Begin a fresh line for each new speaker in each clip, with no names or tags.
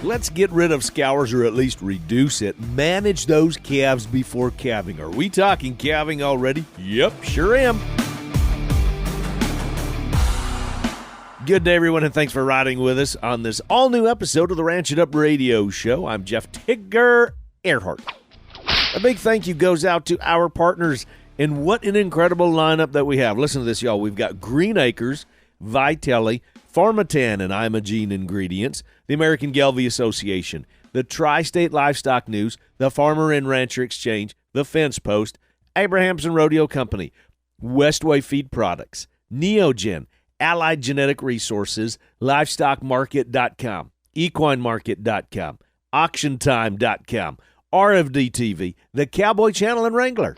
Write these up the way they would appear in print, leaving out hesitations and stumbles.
Let's get rid of scours, or at least reduce it. Manage those calves before calving. Are we talking calving already? Yep, sure am. Good day, everyone, and thanks for riding with us on this all-new episode of the Ranch It Up Radio Show. I'm Jeff Tigger Erhardt. A big thank you goes out to our partners, and what an incredible lineup that we have. Listen to this, y'all. We've got Green Acres, Vitelli, Pharmatan and Imogene Ingredients, the American Gelbvieh Association, the Tri-State Livestock News, the Farmer and Rancher Exchange, the Fence Post, Abrahamson Rodeo Company, Westway Feed Products, Neogen, Allied Genetic Resources, LivestockMarket.com, EquineMarket.com, AuctionTime.com, RFD TV, the Cowboy Channel, and Wrangler.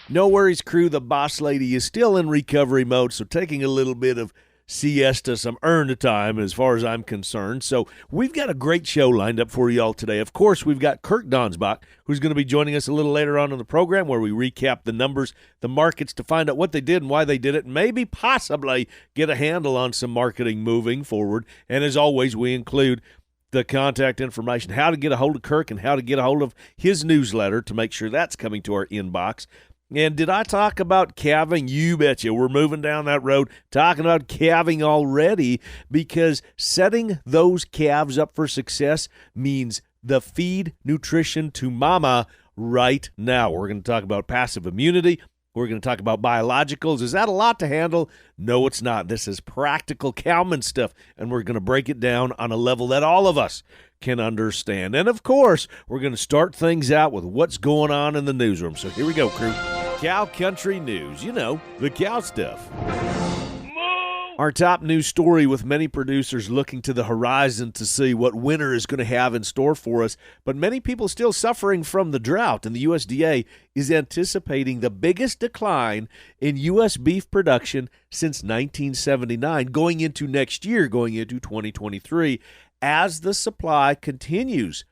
No worries, crew. The Boss Lady is still in recovery mode, so taking a little bit of siesta, some earned time as far as I'm concerned. So we've got a great show lined up for you all today. Of course, we've got Kirk Donsbach, who's going to be joining us a little later on in the program, where we recap the numbers, the markets, to find out what they did and why they did it, and maybe possibly get a handle on some marketing moving forward. And as always, we include the contact information, how to get a hold of Kirk and how to get a hold of his newsletter to make sure that's coming to our inbox. And did I talk about calving? You betcha. We're moving down that road talking about calving already, because setting those calves up for success means the feed nutrition to mama right now. We're going to talk about passive immunity. We're going to talk about biologicals. Is that a lot to handle? No, it's not. This is practical cowman stuff, and we're going to break it down on a level that all of us can understand. And, of course, we're going to start things out with what's going on in the newsroom. So here we go, crew. Cow country news. You know, the cow stuff. Our top news story, with many producers looking to the horizon to see what winter is going to have in store for us, but many people still suffering from the drought, and the USDA is anticipating the biggest decline in U.S. beef production since 1979 going into next year, going into 2023, as the supply continues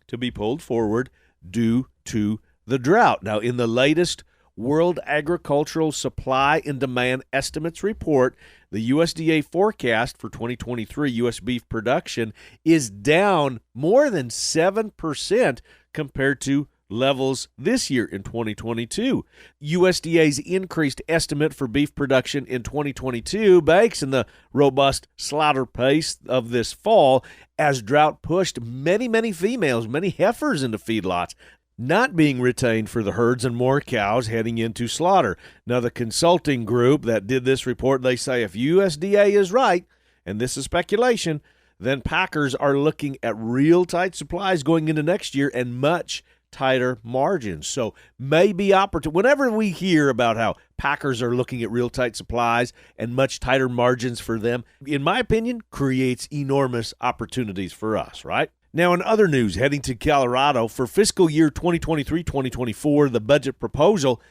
to be pulled forward due to the drought. Now, in the latest World Agricultural Supply and Demand Estimates report, the USDA forecast for 2023 U.S. beef production is down more than 7% compared to levels this year in 2022. USDA's increased estimate for beef production in 2022 bakes in the robust slaughter pace of this fall, as drought pushed many females, many heifers into feedlots, not being retained for the herds, and more cows heading into slaughter. Now, the consulting group that did this report, they say if USDA is right, and this is speculation, then packers are looking at real tight supplies going into next year and much tighter margins. So maybe whenever we hear about how packers are looking at real tight supplies and much tighter margins for them, in my opinion, creates enormous opportunities for us, right? Now, in other news, heading to Colorado for fiscal year 2023-2024, the budget proposal,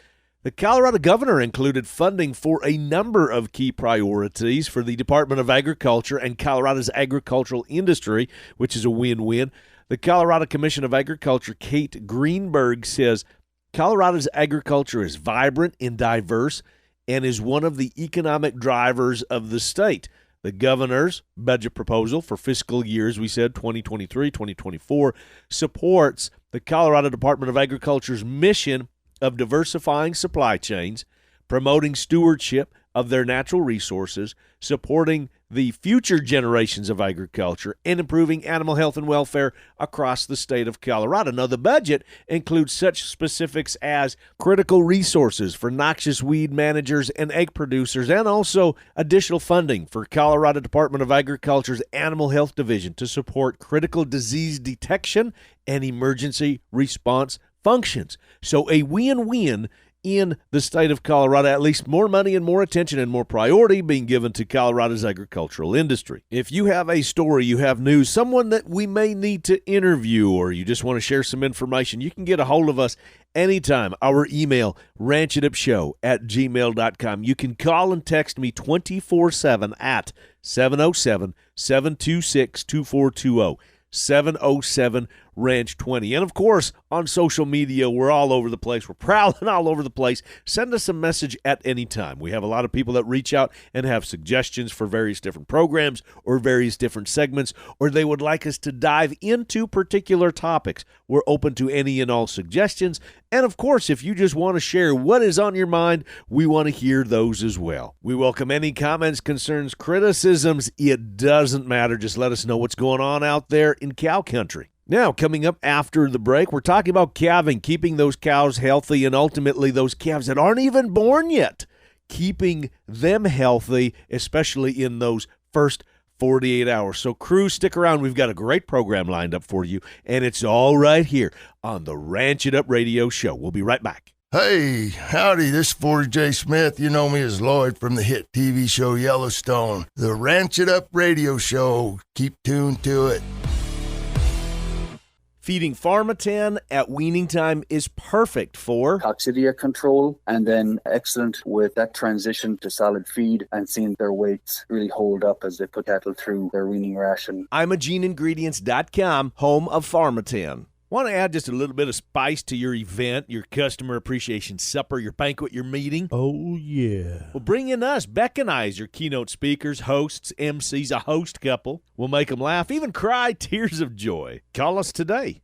the Colorado governor included funding for a number of key priorities for the Department of Agriculture and Colorado's agricultural industry, which is a win-win. The Colorado Commission of Agriculture, Kate Greenberg, says Colorado's agriculture is vibrant and diverse and is one of the economic drivers of the state. The governor's budget proposal for fiscal years, we said 2023, 2024, supports the Colorado Department of Agriculture's mission of diversifying supply chains, promoting stewardship of their natural resources, supporting the future generations of agriculture, and improving animal health and welfare across the state of Colorado. Now, the budget includes such specifics as critical resources for noxious weed managers and egg producers, and also additional funding for Colorado Department of Agriculture's Animal Health Division to support critical disease detection and emergency response functions. So a win-win in the state of Colorado, at least more money and more attention and more priority being given to Colorado's agricultural industry. If you have a story, you have news, someone that we may need to interview, or you just want to share some information, you can get a hold of us anytime. Our email, ranchitupshow@gmail.com. You can call and text me 24/7 at 707-726-2420. 707 Ranch 20. And, of course, on social media, we're all over the place. We're prowling all over the place. Send us a message at any time. We have a lot of people that reach out and have suggestions for various different programs or various different segments, or they would like us to dive into particular topics. We're open to any and all suggestions. And, of course, if you just want to share what is on your mind, we want to hear those as well. We welcome any comments, concerns, criticisms. It doesn't matter. Just let us know what's going on out there in cow country. Now, coming up after the break, we're talking about calving, keeping those cows healthy, and ultimately those calves that aren't even born yet, keeping them healthy, especially in those first 48 hours. So, crew, stick around. We've got a great program lined up for you, and it's all right here on the Ranch It Up Radio Show. We'll be right back.
Hey, howdy, this is 40J Smith. You know me as Lloyd from the hit TV show Yellowstone. The Ranch It Up Radio Show. Keep tuned to it.
Feeding Pharmatan at weaning time is perfect for
coccidia control, and then excellent with that transition to solid feed and seeing their weights really hold up as they put cattle through their weaning ration.
ImageneIngredients.com, home of Pharmatan. Want to add just a little bit of spice to your event, your customer appreciation supper, your banquet, your meeting?
Oh, yeah.
Well, bring in us, Bec and I, as your keynote speakers, hosts, MCs, a host couple. We'll make them laugh, even cry tears of joy. Call us today.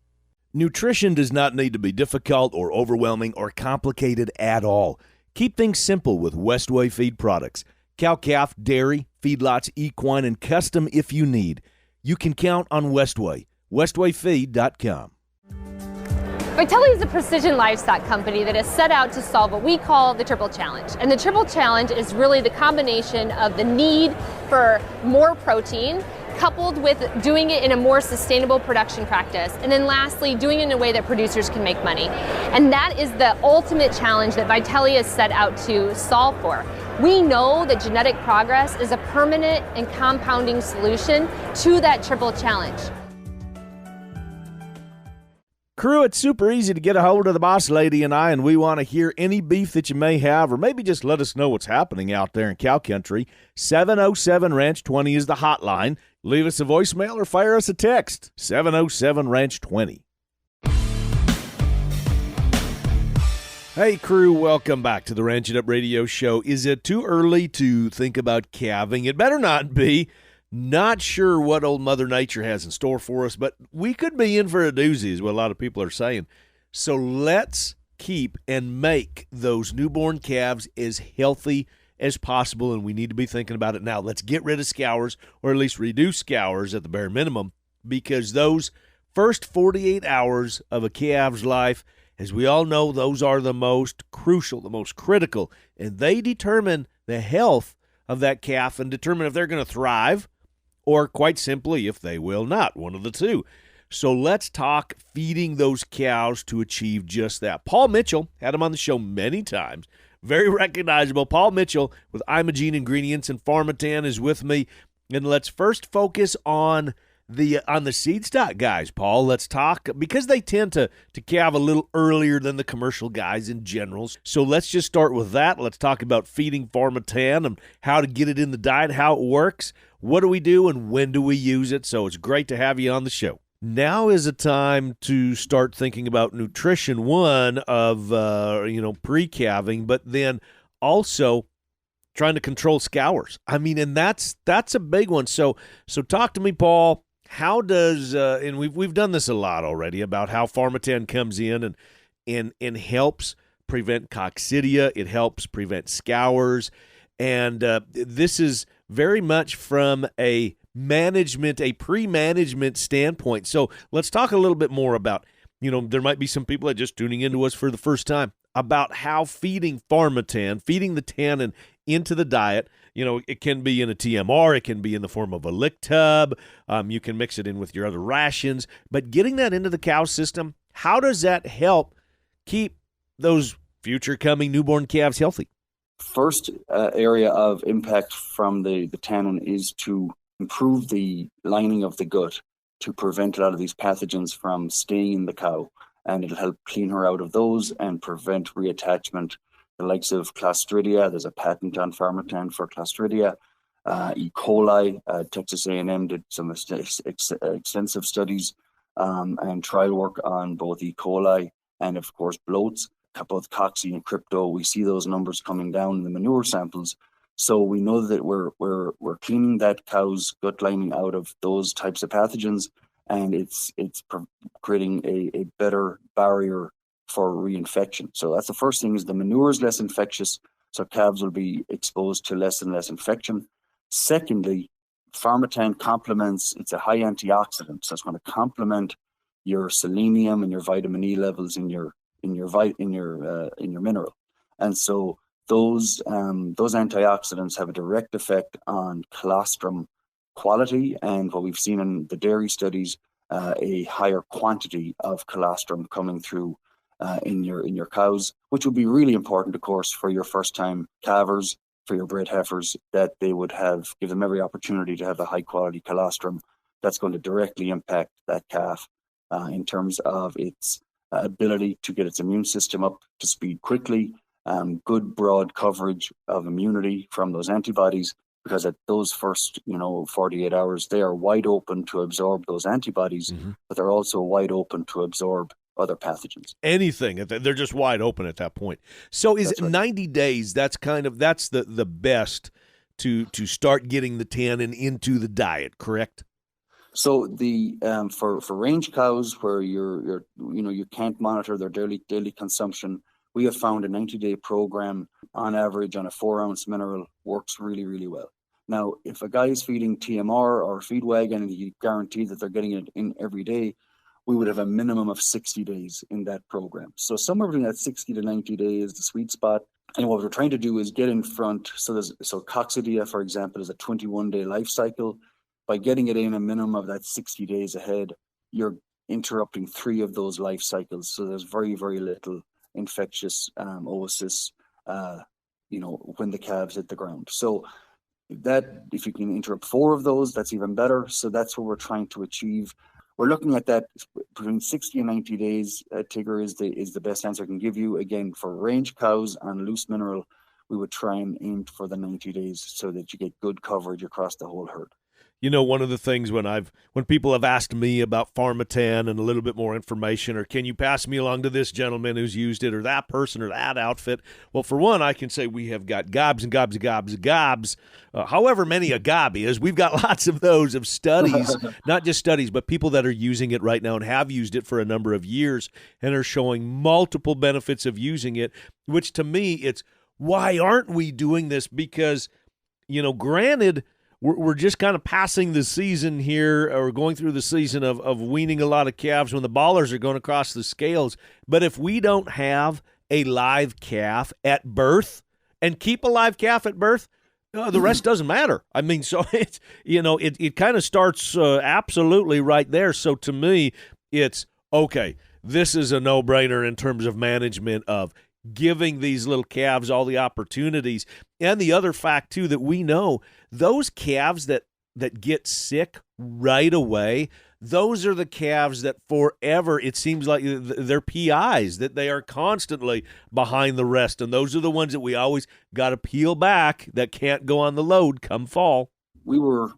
Nutrition does not need to be difficult or overwhelming or complicated at all. Keep things simple with Westway Feed products. Cow-calf, dairy, feedlots, equine, and custom if you need. You can count on Westway. WestwayFeed.com.
Vitelli is a precision livestock company that has set out to solve what we call the triple challenge. And the triple challenge is really the combination of the need for more protein, coupled with doing it in a more sustainable production practice. And then lastly, doing it in a way that producers can make money. And that is the ultimate challenge that Vitelli has set out to solve for. We know that genetic progress is a permanent and compounding solution to that triple challenge.
Crew, it's super easy to get a hold of the Boss Lady and I, and we want to hear any beef that you may have, or maybe just let us know what's happening out there in cow country. 707-RANCH-20 is the hotline. Leave us a voicemail or fire us a text. 707-RANCH-20. Hey, crew, welcome back to the Ranch It Up Radio Show. Is it too early to think about calving? It better not be. Not sure what old Mother Nature has in store for us, but we could be in for a doozy is what a lot of people are saying. So let's keep and make those newborn calves as healthy as possible, and we need to be thinking about it now. Let's get rid of scours, or at least reduce scours at the bare minimum, because those first 48 hours of a calf's life, as we all know, those are the most crucial, the most critical, and they determine the health of that calf and determine if they're going to thrive or, quite simply, if they will not, one of the two. So let's talk feeding those cows to achieve just that. Paul Mitchell, had him on the show many times, very recognizable. Paul Mitchell with Imagene Ingredients and Pharmatan is with me. And let's first focus on the seed stock guys, Paul. Let's talk, because they tend to calve a little earlier than the commercial guys in general. So let's just start with that. Let's talk about feeding Pharmatan and how to get it in the diet, how it works, what do we do, and when do we use it. So it's great to have you on the show. Now is a time to start thinking about nutrition, one of, pre-calving, but then also trying to control scours. I mean, and that's a big one. So talk to me, Paul. How does and we've done this a lot already about how Pharmatan comes in and helps prevent coccidia. It helps prevent scours, and this is very much from a pre-management standpoint. So let's talk a little bit more about, there might be some people that are just tuning into us for the first time, about how feeding Pharmatan, feeding the tannin into the diet. It can be in a TMR, it can be in the form of a lick tub, you can mix it in with your other rations, but getting that into the cow system, how does that help keep those future coming newborn calves healthy?
First area of impact from the tannin is to improve the lining of the gut to prevent a lot of these pathogens from staying in the cow, and it'll help clean her out of those and prevent reattachment. The likes of Clostridia, there's a patent on Pharmatan for Clostridia. E. coli, Texas A&M did some extensive studies and trial work on both E. coli and, of course, bloats, both cocci and crypto. We see those numbers coming down in the manure samples. So we know that we're cleaning that cow's gut lining out of those types of pathogens, and it's creating a better barrier for reinfection. So that's the first thing, is the manure is less infectious, so calves will be exposed to less and less infection. Secondly, Pharmatan complements, it's a high antioxidant, so it's going to complement your selenium and your vitamin E levels in your mineral. And so those antioxidants have a direct effect on colostrum quality, and what we've seen in the dairy studies, a higher quantity of colostrum coming through in your cows, which would be really important, of course, for your first-time calvers, for your bred heifers, that they would give them every opportunity to have a high-quality colostrum that's going to directly impact that calf in terms of its ability to get its immune system up to speed quickly, good broad coverage of immunity from those antibodies, because at those first 48 hours, they are wide open to absorb those antibodies, but they're also wide open to absorb other pathogens.
Anything, they're just wide open at that point. So is it 90 days? That's the best to start getting the tannin into the diet, correct?
So the for range cows where you can't monitor their daily consumption, we have found a 90-day program on average on a 4-ounce mineral works really, really well. Now, if a guy is feeding TMR or feed wagon and you guarantee that they're getting it in every day, we would have a minimum of 60 days in that program. So somewhere between that 60 to 90 days is the sweet spot. And what we're trying to do is get in front. So coccidia, for example, is a 21-day life cycle. By getting it in a minimum of that 60 days ahead, you're interrupting 3 of those life cycles. So there's very, very little infectious oocysts, when the calves hit the ground. So that, if you can interrupt 4 of those, that's even better. So that's what we're trying to achieve. We're looking at that between 60 and 90 days. Tigger is the best answer I can give you. Again, for range cows on loose mineral, we would try and aim for the 90 days so that you get good coverage across the whole herd.
One of the things when people have asked me about Pharmatan and a little bit more information, or can you pass me along to this gentleman who's used it, or that person, or that outfit? Well, for one, I can say we have got gobs and gobs and gobs and gobs. However many a gob is, we've got lots of those of studies, not just studies, but people that are using it right now and have used it for a number of years and are showing multiple benefits of using it, which to me, it's why aren't we doing this? Because, granted, we're just kind of passing the season here, or going through the season of weaning a lot of calves when the ballers are going across the scales. But if we don't have a live calf at birth and keep a live calf at birth, the rest doesn't matter. I mean, so it's, it kind of starts absolutely right there. So to me, it's okay. This is a no-brainer in terms of management of giving these little calves all the opportunities. And the other fact, too, that we know, those calves that get sick right away, those are the calves that forever, it seems like they're PIs, that they are constantly behind the rest. And those are the ones that we always got to peel back, that can't go on the load come fall.
We were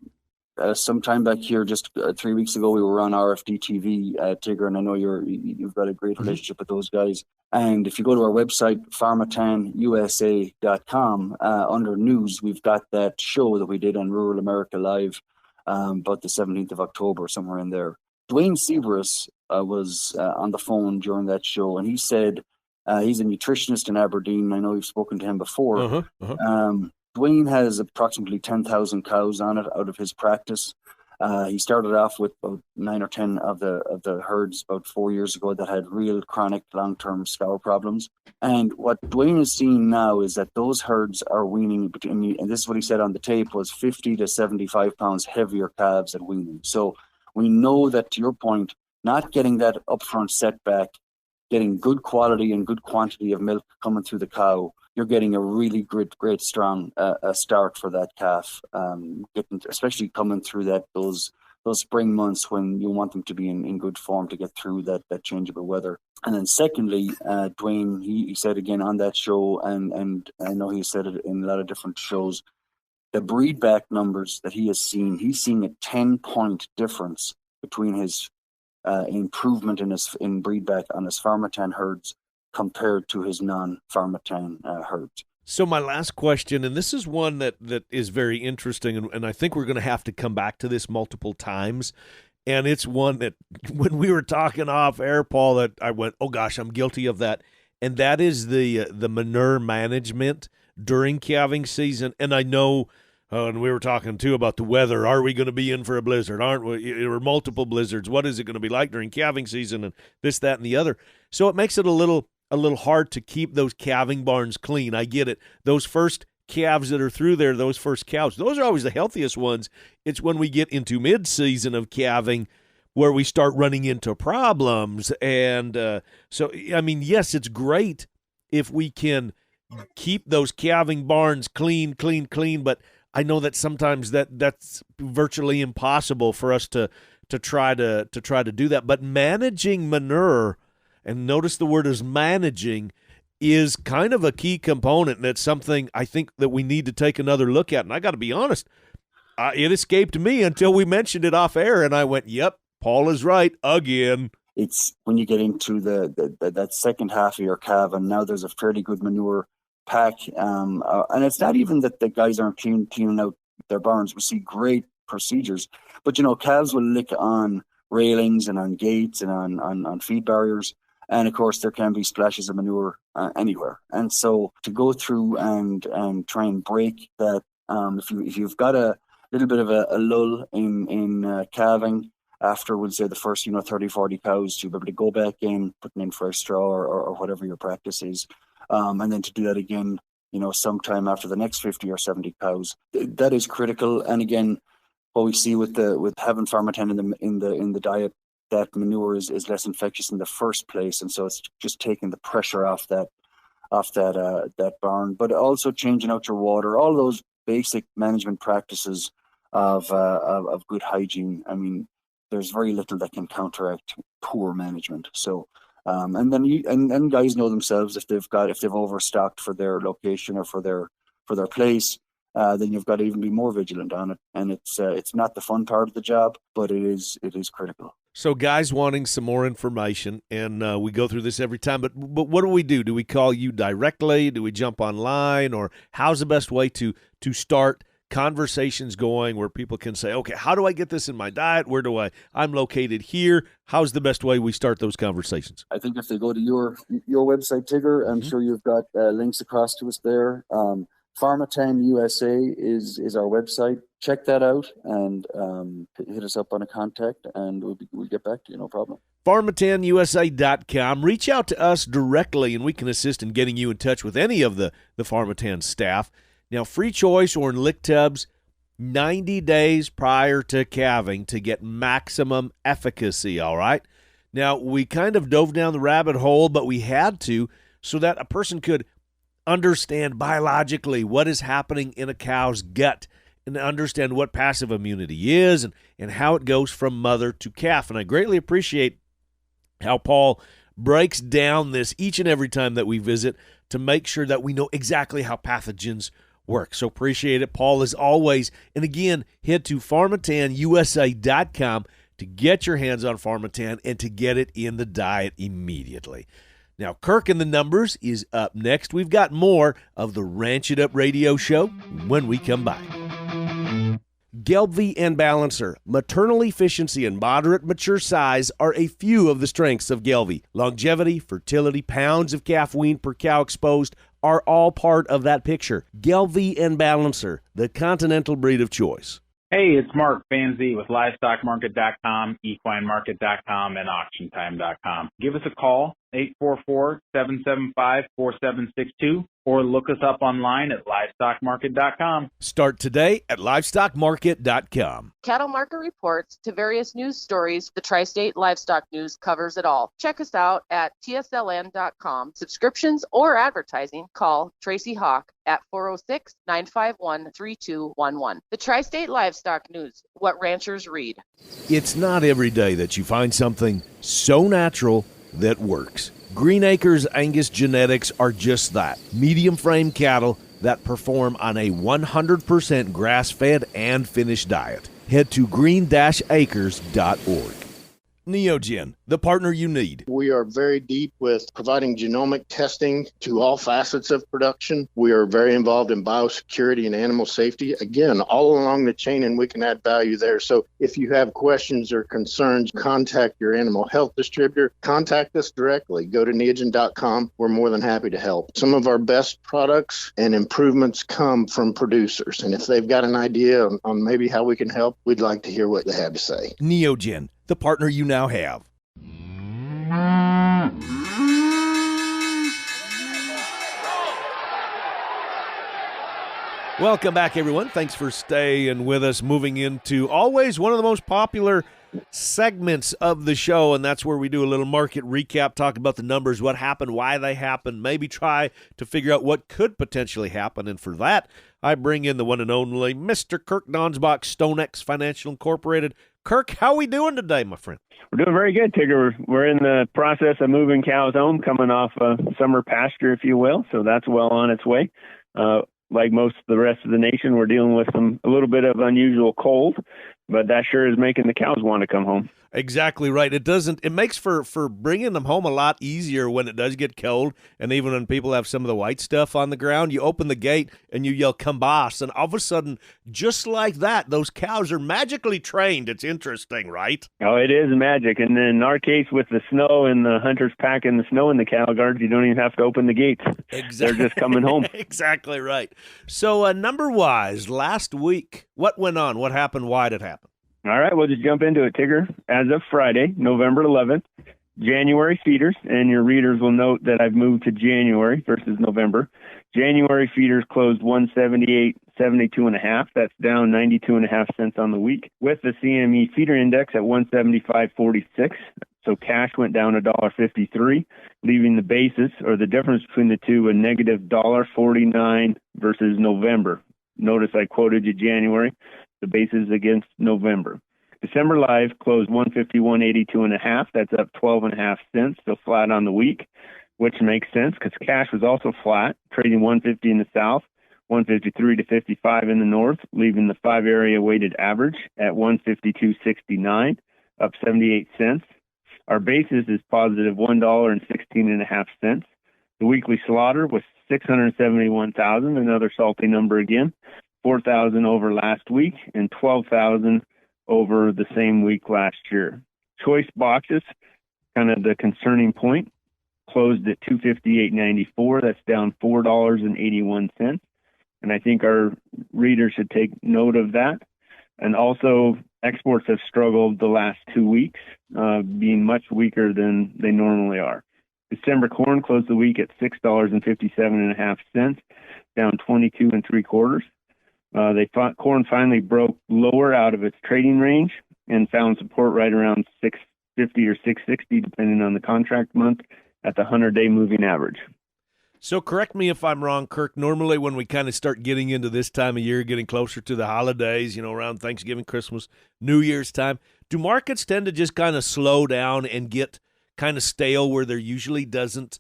sometime back here, just 3 weeks ago, we were on RFD TV, Tigger, and I know you've got a great relationship with those guys. And if you go to our website, pharmatanusa.com, under news, we've got that show that we did on Rural America Live, about the 17th of October, somewhere in there. Dwayne Severus was on the phone during that show, and he said he's a nutritionist in Aberdeen. I know you've spoken to him before. Dwayne has approximately 10,000 cows on it out of his practice. He started off with about 9 or 10 of the herds about 4 years ago that had real chronic long-term scour problems. And what Dwayne is seeing now is that those herds are weaning between, and this is what he said on the tape, was 50 to 75 pounds heavier calves at weaning. So we know that, to your point, not getting that upfront setback, getting good quality and good quantity of milk coming through the cow, you're getting a really great strong start for that calf, especially coming through those spring months when you want them to be in good form to get through that changeable weather. And then secondly, Dwayne, he said again on that show, and I know he said it in a lot of different shows, the breed back numbers that he has seen, he's seeing a 10-point difference between his improvement in breedback on his Pharmatan herds compared to his non-Pharmatan herds.
So my last question, and this is one that is very interesting, and I think we're going to have to come back to this multiple times, and it's one that when we were talking off air, Paul, that I went, oh gosh, I'm guilty of that, and that is the manure management during calving season. And I know, and we were talking too about the weather. Are we going to be in for a blizzard? Aren't we? Or multiple blizzards? What is it going to be like during calving season? And this, that, and the other. So it makes it a little hard to keep those calving barns clean. I get it. Those first calves that are through there, those first cows, those are always the healthiest ones. It's when we get into mid-season of calving where we start running into problems. And so, I mean, yes, it's great if we can keep those calving barns clean, but I know that sometimes that's virtually impossible for us to try to do that. But managing manure, and notice the word is managing, is kind of a key component, and it's something I think that we need to take another look at. And I got to be honest, it escaped me until we mentioned it off air, and I went, yep, Paul is right again.
It's when you get into that second half of your calf, and now there's a fairly good manure pack, and it's not even that the guys aren't cleaning out their barns. We see great procedures, but calves will lick on railings and on gates and on feed barriers. And of course, there can be splashes of manure anywhere. And so to go through and try and break that, if you've got a little bit of a lull in calving after, we'll say, the first 30, 40 cows, to be able to go back in, putting in fresh straw or whatever your practice is, and then to do that again, sometime after the next 50 or 70 cows, that is critical. And again, what we see with having Pharmatan in the diet, that manure is less infectious in the first place, and so it's just taking the pressure off that barn. But also changing out your water, all those basic management practices of good hygiene. I mean, there's very little that can counteract poor management. So, and then guys know themselves, if they've overstocked for their location or for their place. Then you've got to even be more vigilant on it, and it's not the fun part of the job, but it is critical.
So guys wanting some more information, and we go through this every time, but what do we do? Do we call you directly? Do we jump online? Or how's the best way to start conversations going where people can say, okay, how do I get this in my diet? I'm located here. How's the best way we start those conversations?
I think if they go to your website, Tigger, I'm sure you've got links across to us there. Pharmatan USA is our website. Check that out and hit us up on a contact, and we'll get back to you, no problem.
PharmatanUSA.com. Reach out to us directly, and we can assist in getting you in touch with any of the Pharmatan staff. Now, free choice or in lick tubs, 90 days prior to calving to get maximum efficacy, all right? Now, we kind of dove down the rabbit hole, but we had to so that a person could understand biologically what is happening in a cow's gut and understand what passive immunity is and how it goes from mother to calf. And I greatly appreciate how Paul breaks down this each and every time that we visit to make sure that we know exactly how pathogens work. So appreciate it, Paul, as always. And again, head to PharmatanUSA.com to get your hands on Pharmatan and to get it in the diet immediately. Now, Kirk and the Numbers is up next. We've got more of the Ranch It Up radio show when we come back. Gelbvieh and Balancer, maternal efficiency and moderate mature size are a few of the strengths of Gelbvieh. Longevity, fertility, pounds of calf weaned per cow exposed are all part of that picture. Gelbvieh and Balancer, the continental breed of choice.
Hey, it's Mark Fanzi with LivestockMarket.com, EquineMarket.com, and AuctionTime.com. Give us a call, 844-775-4762, or look us up online at LivestockMarket.com.
Start today at LivestockMarket.com.
Cattle market reports to various news stories. The Tri-State Livestock News covers it all. Check us out at TSLN.com. Subscriptions or advertising, call Tracy Hawk at 406-951-3211. The Tri-State Livestock News, what ranchers read.
It's not every day that you find something so natural that works. Green Acres Angus genetics are just that. Medium frame cattle that perform on a 100% grass-fed and finished diet. Head to green-acres.org. Neogen, the partner you need.
We are very deep with providing genomic testing to all facets of production. We are very involved in biosecurity and animal safety. Again, all along the chain, and we can add value there. So if you have questions or concerns, contact your animal health distributor. Contact us directly. Go to neogen.com. We're more than happy to help. Some of our best products and improvements come from producers. And if they've got an idea on maybe how we can help, we'd like to hear what they have to say.
Neogen, the partner you now have. Welcome back, everyone. Thanks for staying with us, moving into always one of the most popular segments of the show, and that's where we do a little market recap, talk about the numbers, what happened, why they happened, maybe try to figure out what could potentially happen. And for that, I bring in the one and only Mr. Kirk Donsbach, StoneX Financial Incorporated. Kirk, how are we doing today, my friend?
We're doing very good, Tigger. We're in the process of moving cows home, coming off a summer pasture, if you will, so that's well on its way. Like most of the rest of the nation, we're dealing with a little bit of unusual cold, but that sure is making the cows want to come home.
Exactly right. It makes for bringing them home a lot easier when it does get cold, and even when people have some of the white stuff on the ground, you open the gate and you yell, "Come boss," and all of a sudden, just like that, those cows are magically trained. It's interesting, right?
Oh, it is magic. And in our case, with the snow and the hunters packing the snow in the cow guards, you don't even have to open the gates.
Exactly.
They're just coming home.
Exactly right. So number-wise, last week, what went on? What happened? Why did it happen?
All right, we'll just jump into it, Tigger. As of Friday, November 11th, January feeders, and your readers will note that I've moved to January versus November. January feeders closed 178.72.5. That's down 92.5 cents on the week, with the CME feeder index at 175.46. So cash went down $1.53, leaving the basis, or the difference between the two, a negative $1.49 versus November. Notice I quoted you January. The basis against November. December live closed 151.82.5. That's up 12.5 cents, so flat on the week, which makes sense because cash was also flat, trading 150 in the south, 153 to 55 in the north, leaving the 5-area weighted average at 152.69, up 78 cents. Our basis is positive $1.16.5. The weekly slaughter was 671,000, another salty number again. 4,000 over last week and 12,000 over the same week last year. Choice boxes, kind of the concerning point, closed at 258.94. That's down $4.81. And I think our readers should take note of that. And also, exports have struggled the last 2 weeks, being much weaker than they normally are. December corn closed the week at $6.57.5, down 22 3/4. Corn finally broke lower out of its trading range and found support right around 650 or 660, depending on the contract month, at the 100-day moving average.
So correct me if I'm wrong, Kirk. Normally when we kind of start getting into this time of year, getting closer to the holidays, around Thanksgiving, Christmas, New Year's time, do markets tend to just kind of slow down and get kind of stale where there usually doesn't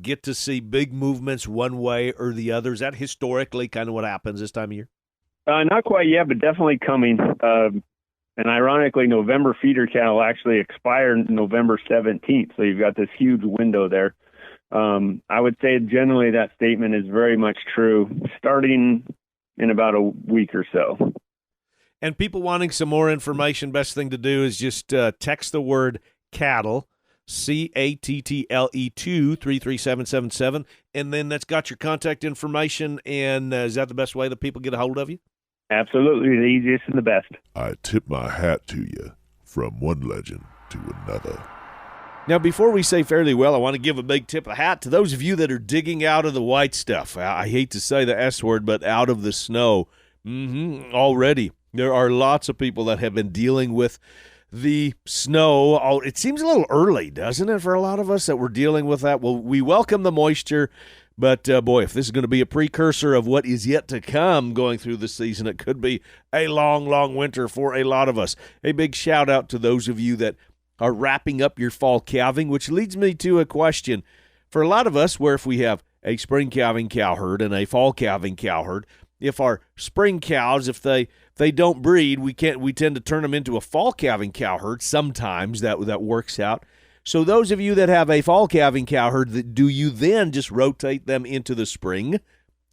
get to see big movements one way or the other? Is that historically kind of what happens this time of year?
Not quite yet, but definitely coming. And ironically, November feeder cattle actually expired November 17th, so you've got this huge window there. I would say generally that statement is very much true, starting in about a week or so.
And people wanting some more information, best thing to do is just text the word cattle, CATTLE 2 33777, and then that's got your contact information. And is that the best way that people get a hold of you?
Absolutely, the easiest and the best.
I tip my hat to you, from one legend to another.
Now, before we say fairly well, I want to give a big tip of the hat to those of you that are digging out of the white stuff. I hate to say the S word, but out of the snow. Already, there are lots of people that have been dealing with the snow. Oh, it seems a little early, doesn't it, for a lot of us that we're dealing with that? Well, we welcome the moisture, but boy, if this is going to be a precursor of what is yet to come going through the season, it could be a long, long winter for a lot of us. A big shout out to those of you that are wrapping up your fall calving, which leads me to a question. For a lot of us, where if we have a spring calving cow herd and a fall calving cow herd, if our spring cows, if they don't breed, we tend to turn them into a fall calving cow herd. Sometimes that works out. So those of you that have a fall calving cow herd, do you then just rotate them into the spring?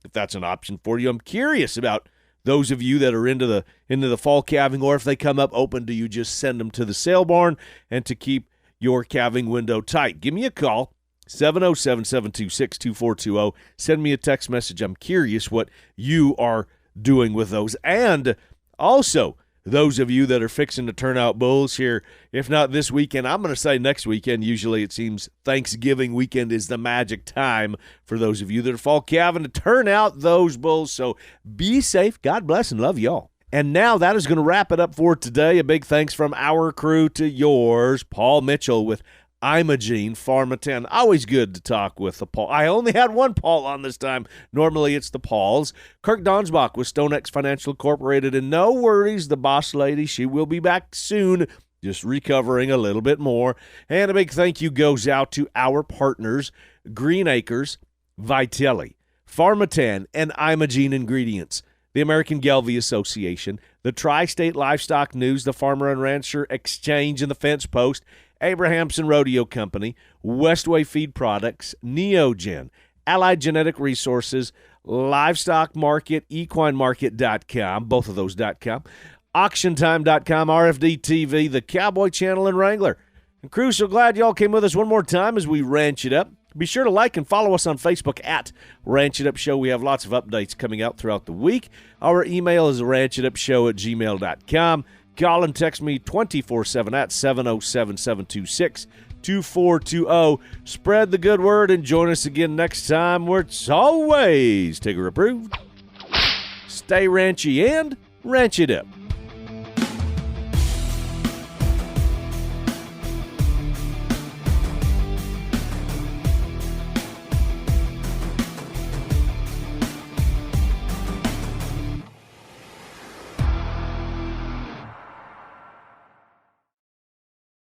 If that's an option for you, I'm curious about those of you that are into the fall calving, or if they come up open, do you just send them to the sale barn and to keep your calving window tight? Give me a call, 707-726-2420. Send me a text message. I'm curious what you are doing with those. And also, those of you that are fixing to turn out bulls here, if not this weekend, I'm going to say next weekend. Usually it seems Thanksgiving weekend is the magic time for those of you that are fall calving to turn out those bulls. So be safe. God bless and love y'all. And now that is going to wrap it up for today. A big thanks from our crew to yours, Paul Mitchell with Imogene, Pharma10. Always good to talk with the Paul. I only had one Paul on this time. Normally it's the Pauls. Kirk Donsbach with StoneX Financial Incorporated. And no worries, the boss lady, she will be back soon, just recovering a little bit more. And a big thank you goes out to our partners, Green Acres, Vitelli, Pharma10, and Imogene Ingredients, the American Gelbvieh Association, the Tri-State Livestock News, the Farmer and Rancher Exchange, and the Fence Post, Abrahamson Rodeo Company, Westway Feed Products, Neogen, Allied Genetic Resources, Livestock Market, EquineMarket.com, both of those .com, AuctionTime.com, RFD TV, the Cowboy Channel, and Wrangler. And crew, so glad y'all came with us one more time as we ranch it up. Be sure to like and follow us on Facebook at Ranch It Up Show. We have lots of updates coming out throughout the week. Our email is ranchitupshow@gmail.com. Call and text me 24/7 at 707-726-2420. Spread the good word and join us again next time where it's always Tigger approved. Stay ranchy and ranch it up.